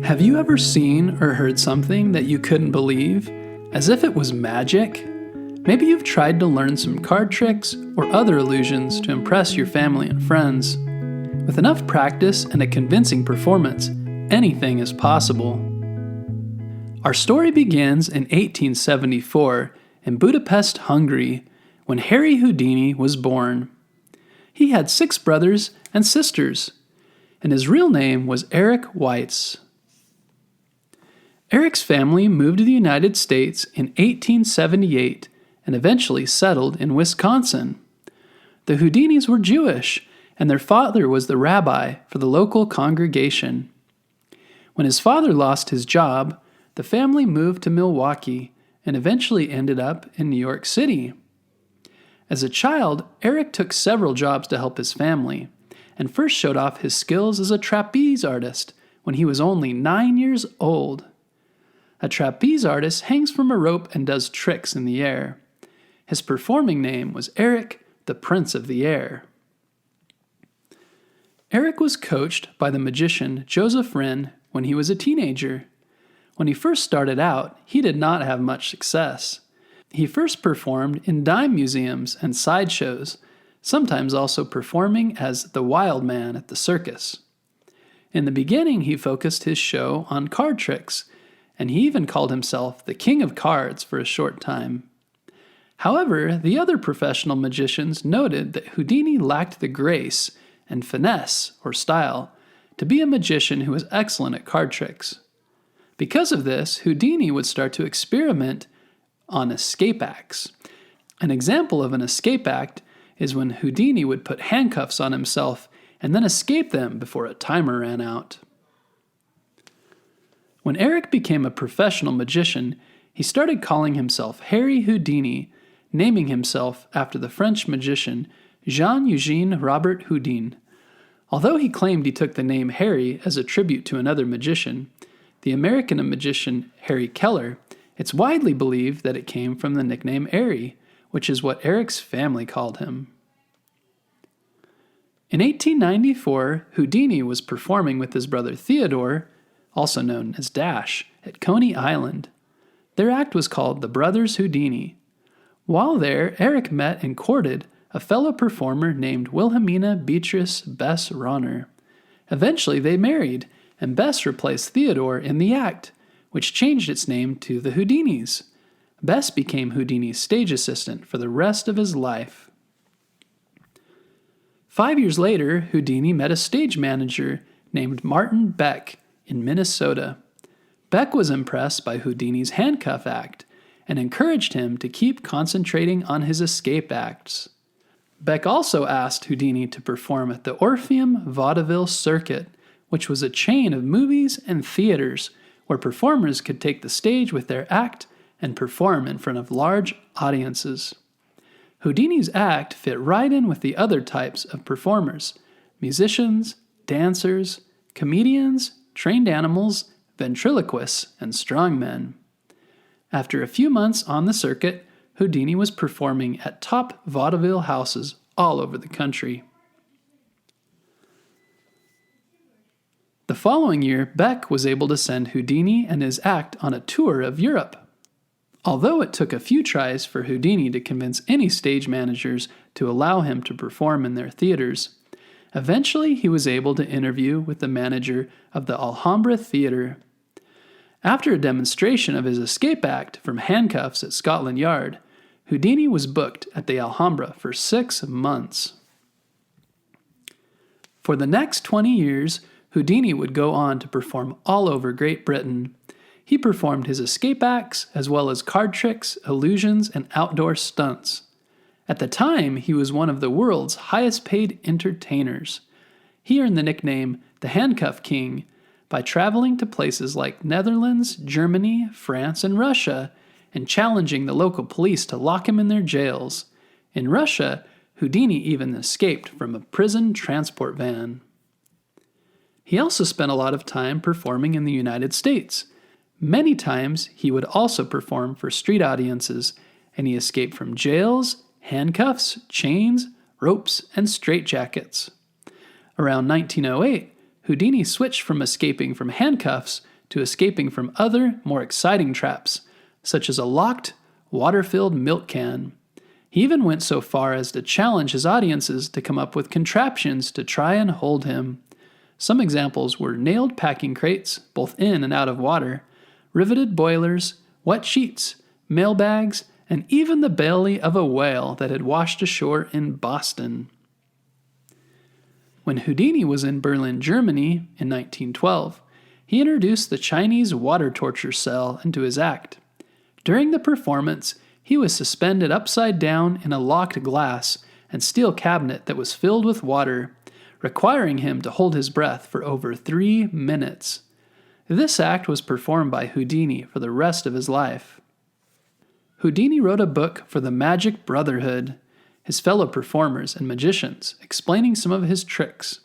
Have you ever seen or heard something that you couldn't believe, as if it was magic? Maybe you've tried to learn some card tricks or other illusions to impress your family and friends. With enough practice and a convincing performance, anything is possible. Our story begins in 1874 in Budapest, Hungary, when Harry Houdini was born. He had 6 brothers and sisters, and his real name was Eric Weitz. Eric's family moved to the United States in 1878 and eventually settled in Wisconsin. The Houdinis were Jewish, and their father was the rabbi for the local congregation. When his father lost his job, the family moved to Milwaukee and eventually ended up in New York City. As a child, Eric took several jobs to help his family, and first showed off his skills as a trapeze artist when he was only 9 years old. A trapeze artist hangs from a rope and does tricks in the air. His performing name was Eric, the Prince of the Air. Eric was coached by the magician Joseph Wren when he was a teenager. When he first started out, he did not have much success. He first performed in dime museums and sideshows, sometimes also performing as the wild man at the circus. In the beginning, he focused his show on card tricks, and he even called himself the King of Cards for a short time. However, the other professional magicians noted that Houdini lacked the grace and finesse, or style, to be a magician who was excellent at card tricks. Because of this, Houdini would start to experiment on escape acts. An example of an escape act is when Houdini would put handcuffs on himself and then escape them before a timer ran out. When Eric became a professional magician, he started calling himself Harry Houdini, naming himself after the French magician Jean-Eugène Robert Houdin. Although he claimed he took the name Harry as a tribute to another magician, the American magician Harry Keller, it's widely believed that it came from the nickname Airy, which is what Eric's family called him. In 1894, Houdini was performing with his brother Theodore, also known as Dash, at Coney Island. Their act was called The Brothers Houdini. While there, Eric met and courted a fellow performer named Wilhelmina Beatrice Bess Ronner. Eventually they married, and Bess replaced Theodore in the act, which changed its name to the Houdinis. Bess became Houdini's stage assistant for the rest of his life. 5 years later, Houdini met a stage manager named Martin Beck in Minnesota. Beck was impressed by Houdini's handcuff act and encouraged him to keep concentrating on his escape acts. Beck also asked Houdini to perform at the Orpheum Vaudeville Circuit, which was a chain of movies and theaters where performers could take the stage with their act and perform in front of large audiences. Houdini's act fit right in with the other types of performers: musicians, dancers, comedians, trained animals, ventriloquists, and strongmen. After a few months on the circuit, Houdini was performing at top vaudeville houses all over the country. The following year, Beck was able to send Houdini and his act on a tour of Europe. Although it took a few tries for Houdini to convince any stage managers to allow him to perform in their theaters, eventually he was able to interview with the manager of the Alhambra Theatre. After a demonstration of his escape act from handcuffs at Scotland Yard, Houdini was booked at the Alhambra for 6 months. For the next 20 years, Houdini would go on to perform all over Great Britain. He performed his escape acts as well as card tricks, illusions, and outdoor stunts. At the time, he was one of the world's highest-paid entertainers. He earned the nickname the Handcuff King by traveling to places like Netherlands, Germany, France, and Russia, and challenging the local police to lock him in their jails. In Russia, Houdini even escaped from a prison transport van. He also spent a lot of time performing in the United States. Many times, he would also perform for street audiences, and he escaped from jails, handcuffs, chains, ropes, and straitjackets. Around 1908, Houdini switched from escaping from handcuffs to escaping from other, more exciting traps, such as a locked, water-filled milk can. He even went so far as to challenge his audiences to come up with contraptions to try and hold him. Some examples were nailed packing crates, both in and out of water, riveted boilers, wet sheets, mailbags, and even the belly of a whale that had washed ashore in Boston. When Houdini was in Berlin, Germany in 1912, he introduced the Chinese water torture cell into his act. During the performance, he was suspended upside down in a locked glass and steel cabinet that was filled with water, requiring him to hold his breath for over 3 minutes. This act was performed by Houdini for the rest of his life. Houdini wrote a book for the Magic Brotherhood, his fellow performers and magicians, explaining some of his tricks.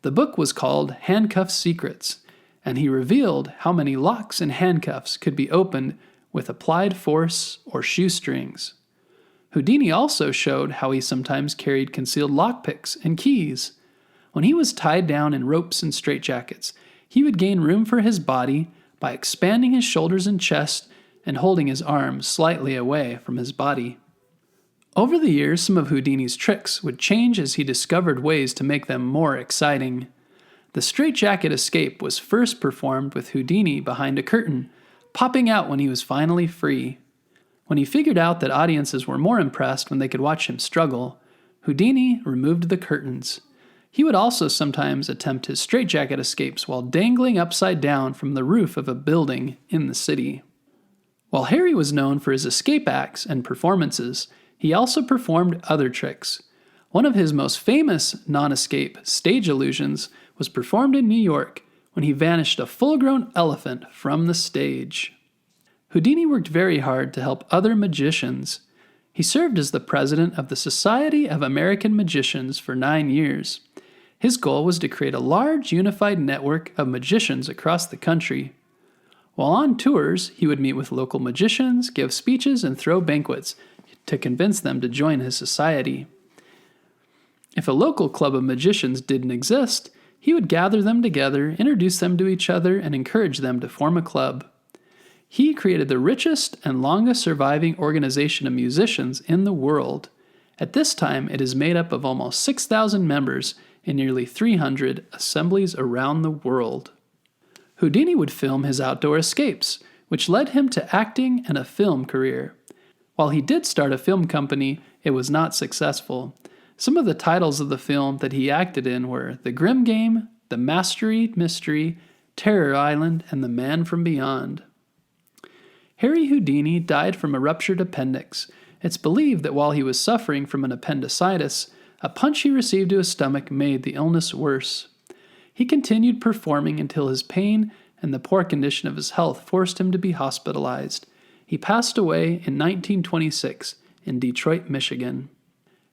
The book was called Handcuff Secrets, and he revealed how many locks and handcuffs could be opened with applied force or shoestrings. Houdini also showed how he sometimes carried concealed lockpicks and keys. When he was tied down in ropes and straitjackets, he would gain room for his body by expanding his shoulders and chest and holding his arms slightly away from his body. Over the years, some of Houdini's tricks would change as he discovered ways to make them more exciting. The straitjacket escape was first performed with Houdini behind a curtain, popping out when he was finally free. When he figured out that audiences were more impressed when they could watch him struggle, Houdini removed the curtains. He would also sometimes attempt his straitjacket escapes while dangling upside down from the roof of a building in the city. While Harry was known for his escape acts and performances, he also performed other tricks. One of his most famous non-escape stage illusions was performed in New York when he vanished a full-grown elephant from the stage. Houdini worked very hard to help other magicians. He served as the president of the Society of American Magicians for 9 years. His goal was to create a large, unified network of magicians across the country. While on tours, he would meet with local magicians, give speeches, and throw banquets to convince them to join his society. If a local club of magicians didn't exist, he would gather them together, introduce them to each other, and encourage them to form a club. He created the richest and longest surviving organization of musicians in the world. At this time, it is made up of almost 6,000 members in nearly 300 assemblies around the world. Houdini would film his outdoor escapes, which led him to acting and a film career. While he did start a film company, it was not successful. Some of the titles of the film that he acted in were The Grim Game, The Mastery Mystery, Terror Island, and The Man from Beyond. Harry Houdini died from a ruptured appendix. It's believed that while he was suffering from an appendicitis, a punch he received to his stomach made the illness worse. He continued performing until his pain and the poor condition of his health forced him to be hospitalized. He passed away in 1926 in Detroit, Michigan.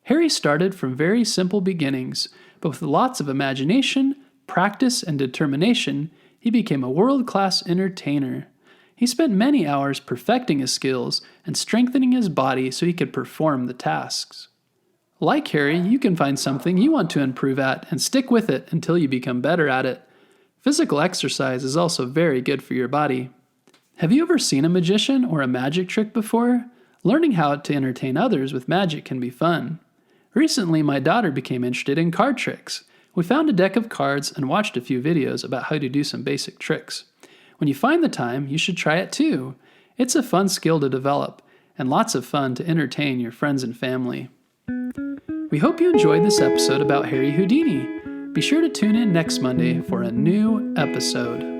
Harry started from very simple beginnings, but with lots of imagination, practice, and determination, he became a world-class entertainer. He spent many hours perfecting his skills and strengthening his body so he could perform the tasks. Like Harry, you can find something you want to improve at and stick with it until you become better at it. Physical exercise is also very good for your body. Have you ever seen a magician or a magic trick before? Learning how to entertain others with magic can be fun. Recently, my daughter became interested in card tricks. We found a deck of cards and watched a few videos about how to do some basic tricks. When you find the time, you should try it too. It's a fun skill to develop, and lots of fun to entertain your friends and family. We hope you enjoyed this episode about Harry Houdini. Be sure to tune in next Monday for a new episode.